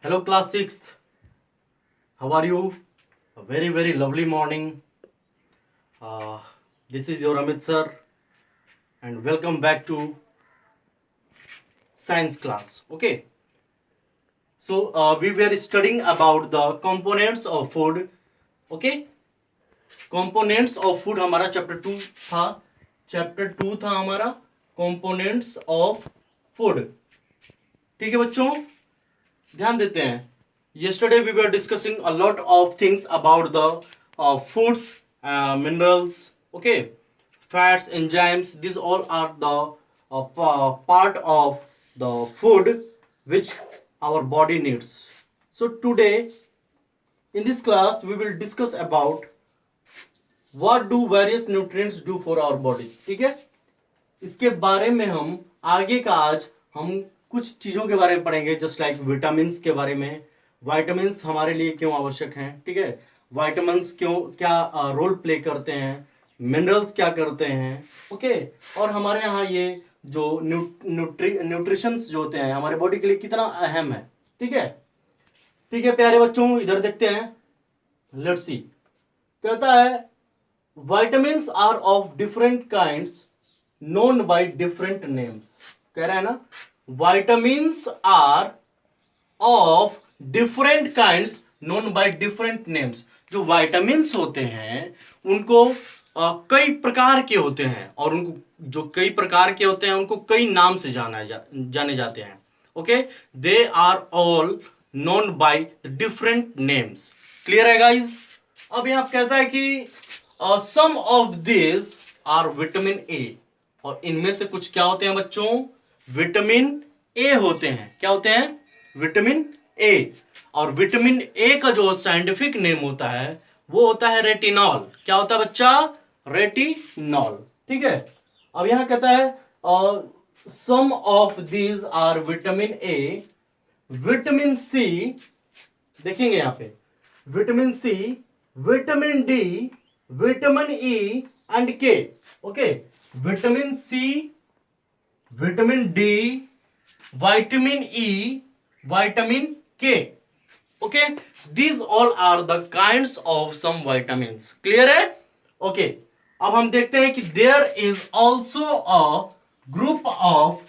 Hello, class 6th. How are you? A very lovely morning. Uh, this is your Amit sir, and welcome back to science class. Okay, so we were studying about the components of food. Okay, components of food हमारा chapter 2 था. Chapter 2 था हमारा components of food. ठीक है बच्चों, ध्यान देते हैं. Yesterday we were discussing a lot of things about the foods, minerals, okay, fats, enzymes. These all are the part of the food which our body needs. So today in this class we will discuss about what do various nutrients do for our body. ठीक है, इसके बारे में हम आगे का आज हम कुछ चीजों के बारे में पढ़ेंगे, जस्ट लाइक विटामिन्स के बारे में. विटामिन्स हमारे लिए क्यों आवश्यक हैं, ठीक है, विटामिन्स क्यों क्या रोल प्ले करते हैं, मिनरल्स क्या करते हैं, ओके, और हमारे यहाँ ये जो न्यूट्रिशंस जो होते हैं हमारे बॉडी के लिए कितना अहम है. ठीक है, ठीक है प्यारे बच्चों, इधर देखते हैं. लेट्स सी, कहता है vitamins are of different kinds known by different names. कह रहा है ना, vitamins are of different kinds known by different names. जो vitamins होते हैं उनको कई प्रकार के होते हैं, और उनको जो कई प्रकार के होते हैं उनको कई नाम से जाने जाते हैं. Okay, they are all known by different names. Clear है गाइज. अब यहाँ कहता है कि some of these are vitamin A, और इनमें से कुछ क्या होते हैं बच्चों, विटामिन ए होते हैं. क्या होते हैं, विटामिन ए. और विटामिन ए का जो साइंटिफिक नेम होता है वो होता है रेटिनॉल. क्या होता है बच्चा, रेटिनॉल. ठीक है, अब यहां कहता है some of these are vitamin A, vitamin C, देखेंगे यहां पे vitamin C, vitamin D, vitamin E and K. Okay, vitamin C, vitamin D, vitamin E, vitamin K. Okay, these all are the kinds of some vitamins. Clear है. Okay, अब हम देखते हैं कि there is also a group of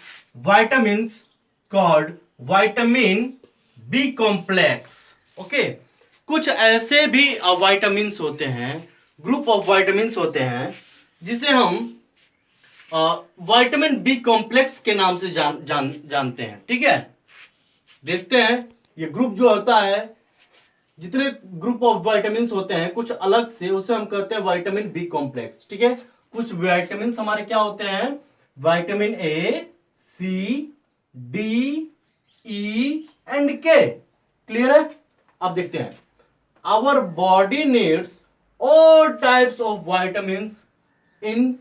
vitamins called vitamin B complex. Okay, कुछ ऐसे भी vitamins होते हैं, ग्रुप ऑफ विटामिन्स होते हैं जिसे हम विटामिन बी कॉम्प्लेक्स के नाम से जानते हैं. ठीक है, देखते हैं ये ग्रुप जो होता है, जितने ग्रुप ऑफ विटामिन्स होते हैं कुछ अलग से, उसे हम कहते हैं विटामिन बी कॉम्प्लेक्स. ठीक है, कुछ विटामिन्स हमारे क्या होते हैं, vitamin A, C, D, E and K. Clear है. अब देखते हैं, our body needs all types of vitamins in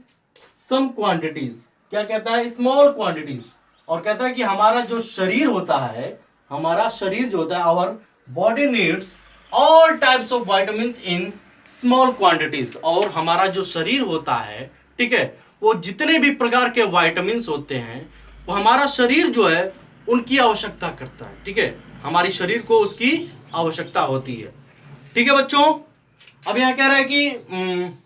some quantities. क्या कहता है, स्मॉल क्वांटिटीज. और कहता है कि हमारा जो शरीर होता है, हमारा शरीर जो होता है, our body needs all types of vitamins in small quantities. और हमारा जो शरीर होता है, ठीक है, वो जितने भी प्रकार के विटामिन्स होते हैं वो हमारा शरीर जो है उनकी आवश्यकता करता है. ठीक है, हमारी शरीर को उसकी आवश्यकता होती है. ठीक है बच्चों, अब यहां कह रहा है कि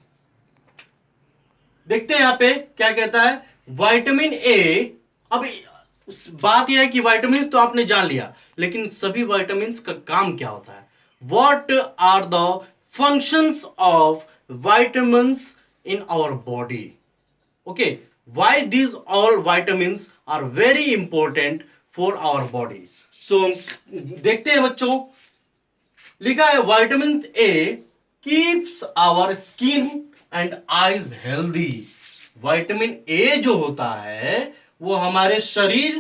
देखते हैं यहां पे क्या कहता है, विटामिन ए. अब बात यह है कि विटामिन तो आपने जान लिया, लेकिन सभी विटामिन का काम क्या होता है. What are the functions of vitamins in our body. Okay, why these all vitamins are very important for our body. So देखते हैं बच्चों, लिखा है vitamin A keeps our skin and eyes healthy. Vitamin A जो होता है वो हमारे शरीर,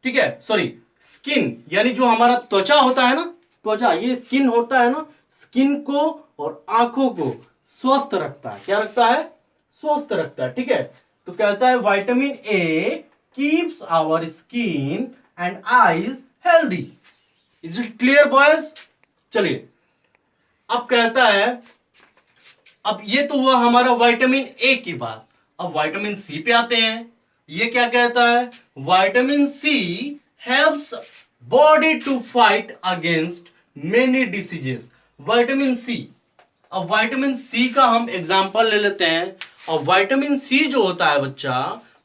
ठीक है, सॉरी स्किन, यानी जो हमारा त्वचा होता है ना, त्वचा, ये स्किन होता है ना, स्किन को और आंखों को स्वस्थ रखता है. क्या रखता है, स्वस्थ रखता है. ठीक है, तो कहता है vitamin A keeps our skin and eyes healthy. Is it clear boys. चलिए, अब कहता है, अब ये तो हुआ हमारा विटामिन ए की बात. अब विटामिन सी पे आते हैं. ये क्या कहता है, vitamin C helps body to fight against many diseases. Vitamin C, अब विटामिन सी का हम एग्जांपल ले लेते हैं। और विटामिन सी जो होता है बच्चा,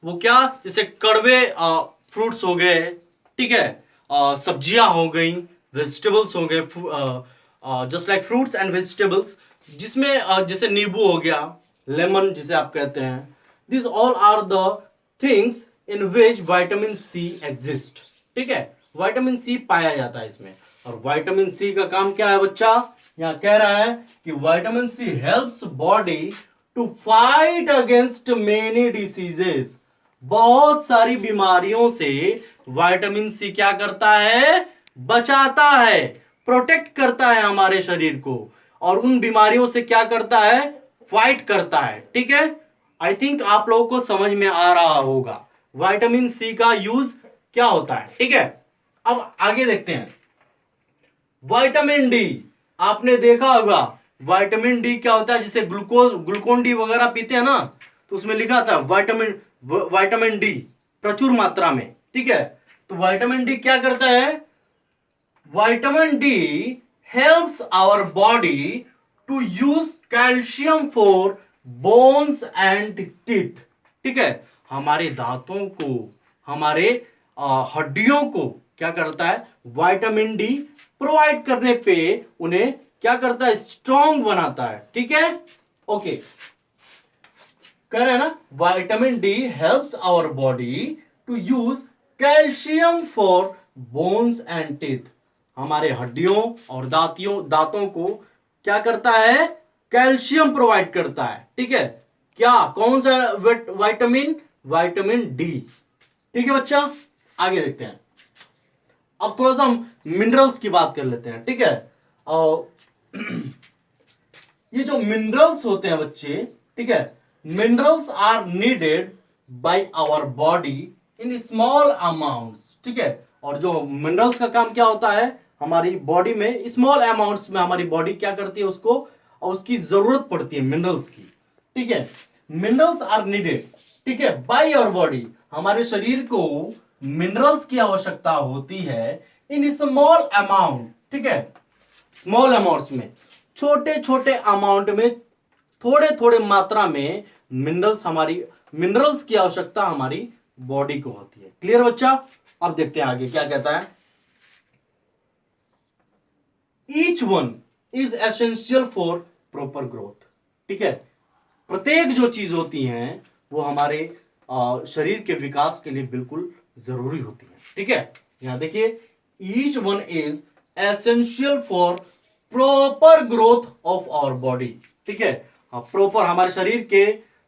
वो क्या, जैसे कड़वे फ्रूट्स हो गए, ठीक है, सब्जियां हो गई, वेजिटेबल्स हो गए, just like fruits and vegetables, जिसमें जैसे नींबू हो गया, लेमन जिसे आप कहते हैं, this all are the things in which vitamin C exist. ठीक है, विटामिन सी पाया जाता है इसमें। और विटामिन सी का काम क्या है बच्चा, यहां कह रहा है कि vitamin C helps body to fight against many diseases. बहुत सारी बीमारियों से विटामिन सी क्या करता है, बचाता है, प्रोटेक्ट करता है हमारे शरीर को, और उन बीमारियों से क्या करता है, फाइट करता है। ठीक है, आई थिंक आप लोगों को समझ में आ रहा होगा विटामिन सी का यूज क्या होता है। ठीक है, अब आगे देखते हैं। विटामिन डी, आपने देखा होगा विटामिन डी क्या होता है, जिसे ग्लूकोन डी वगैरह पीते हैं ना, तो उसमें लिखा था विटामिन डी प्रचुर मात्रा में। ठीक है, तो विटामिन डी क्या करता है, vitamin D helps our body to use calcium for bones and teeth. ठीक है, हमारे दांतों को, हमारे हड्डियों को क्या करता है, विटामिन डी प्रोवाइड करने पे उन्हें क्या करता है, स्ट्रॉन्ग बनाता है। ठीक है, ओके, कह रहे हैं ना, vitamin D helps our body to use calcium for bones and teeth. हमारे हड्डियों और दांतों को क्या करता है, कैल्शियम प्रोवाइड करता है। ठीक है, क्या, कौन सा विटामिन, विटामिन डी। ठीक है बच्चा, आगे देखते हैं। अब थोड़ा सा हम मिनरल्स की बात कर लेते हैं। ठीक है, और ये जो मिनरल्स होते हैं बच्चे, ठीक है, minerals are needed by our body in small amounts. ठीक है, और जो मिनरल्स का काम क्या होता है, हमारी बॉडी में स्मॉल अमाउंट्स में हमारी बॉडी क्या करती है, उसको, और उसकी जरूरत पड़ती है मिनरल्स की। ठीक है, मिनरल्स आर नीडेड, ठीक है, बाय आवर बॉडी, हमारे शरीर को मिनरल्स की आवश्यकता होती है इन स्मॉल अमाउंट। ठीक है, स्मॉल अमाउंट्स में, छोटे छोटे अमाउंट में, थोड़े थोड़े मात्रा में मिनरल्स की आवश्यकता हमारी बॉडी को होती है। क्लियर बच्चा, अब देखते हैं आगे क्या कहता है। Each one is essential for proper growth. ठीक है, प्रत्येक जो चीज होती हैं वो हमारे शरीर के विकास के लिए बिल्कुल जरूरी होती है। ठीक है, यहां देखिए, each one is essential for proper growth of our body. ठीक है, प्रॉपर हमारे शरीर के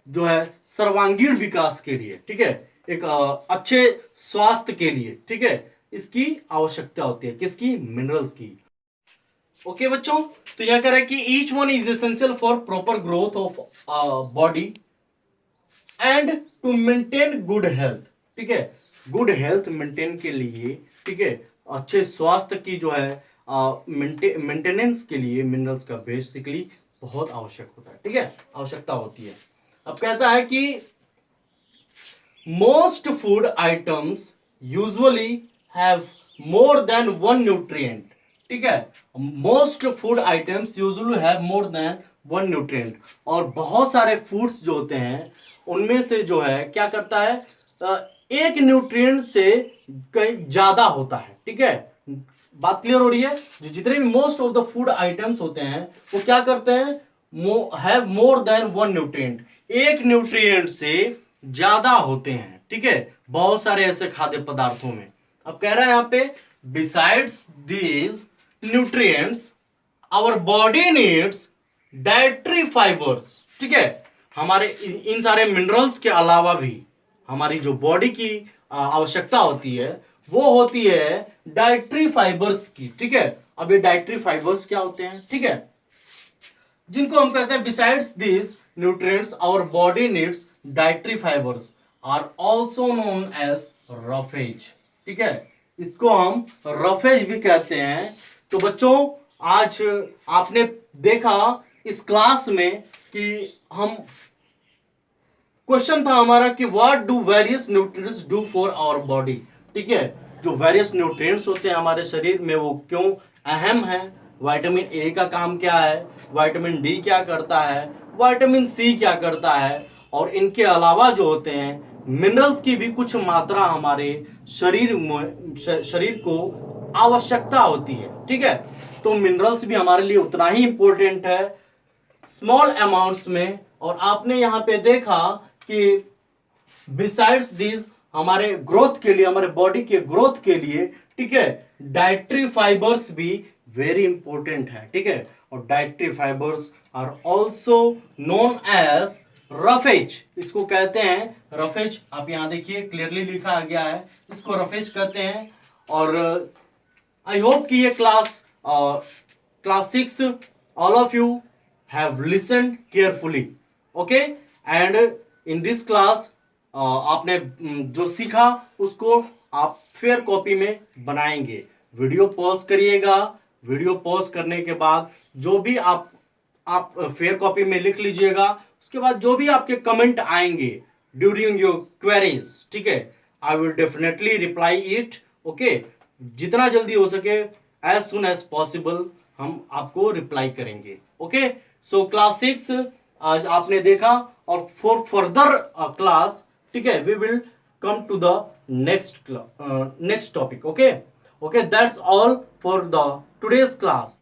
जो है सर्वांगीण विकास के लिए, ठीक है, एक अच्छे स्वास्थ्य के लिए, ठीक है, इसकी आवश्यकता होती है, किसकी, मिनरल्स की। ओके बच्चों, तो यह कह रहा है कि each one is essential for proper growth of body and to maintain good health. ठीक है, गुड हेल्थ मेंटेन के लिए, ठीक है, अच्छे स्वास्थ्य की जो है मेंटेनेंस के लिए मिनरल्स का बेसिकली बहुत आवश्यक होता है। ठीक है, आवश्यकता होती है। अब कहता है कि most food items usually have more than one nutrient. ठीक है, most food items usually have more than one nutrient, और बहुत सारे फूड्स जो होते हैं उनमें से जो है क्या करता है, एक न्यूट्रिएंट से कहीं ज्यादा होता है। ठीक है, बात क्लियर हो रही है। जो जितने भी most of the food items होते हैं वो क्या करते हैं, have more than one nutrient, एक न्यूट्रिएंट से ज्यादा होते हैं। ठीक है, बहुत सारे ऐसे खाद्य पदार्थों में। अब कह रहा है यहां पे, besides these nutrients our body needs dietary fibres. ठीक है, हमारे इन सारे मिनरल्स के अलावा भी हमारी जो बॉडी की आवश्यकता होती है वो होती है डाइटरी फाइबर्स की। ठीक है, अब ये डाइटरी फाइबर्स क्या होते हैं, ठीक है, जिनको हम कहते हैं besides this nutrients our body needs dietary fibres are also known as roughage. ठीक है, इसको हम रफेज भी कहते हैं। तो बच्चों, आज आपने देखा इस क्लास में कि हम, क्वेश्चन था हमारा कि what do various nutrients do for our body. ठीक है, जो वेरियस न्यूट्रिएंट्स होते हैं हमारे शरीर में वो क्यों अहम है, विटामिन ए का काम क्या है, विटामिन डी क्या करता है, विटामिन सी क्या करता है, और इनके अलावा जो होते हैं मिनरल्स की भी कुछ मात्रा हमारे शरीर को आवश्यकता होती है। ठीक है, तो मिनरल्स भी हमारे लिए उतना ही इंपॉर्टेंट है स्मॉल अमाउंट्स में। और आपने यहाँ पे देखा कि बिसाइड्स दिस हमारे ग्रोथ के लिए, हमारे बॉडी के ग्रोथ के लिए, ठीक है, डाइटरी फाइबर्स भी वेरी इंपॉर्टेंट है। ठीक है, और dietary fibres are also known as roughage, इसको कहते हैं रफेज। आप यहां देखिए क्लियरली लिखा गया है, इसको रफेज कहते हैं। और आई होप कि ये class 6th all of you have listened carefully, okay, and in this class आपने जो सीखा उसको आप फेयर कॉपी में बनाएंगे। वीडियो पॉज करिएगा, वीडियो पॉज करने के बाद जो भी आप फेयर कॉपी में लिख लीजिएगा, उसके बाद जो भी आपके कमेंट आएंगे ड्यूरिंग योर क्वेरीज, ठीक है, I will definitely reply it, okay, जितना जल्दी हो सके एज सुन एज पॉसिबल हम आपको रिप्लाई करेंगे। ओके, सो क्लास 6 आज आपने देखा, और फॉर फर्दर क्लास, ठीक है, we will come to the next topic. Okay, that's all for the today's class.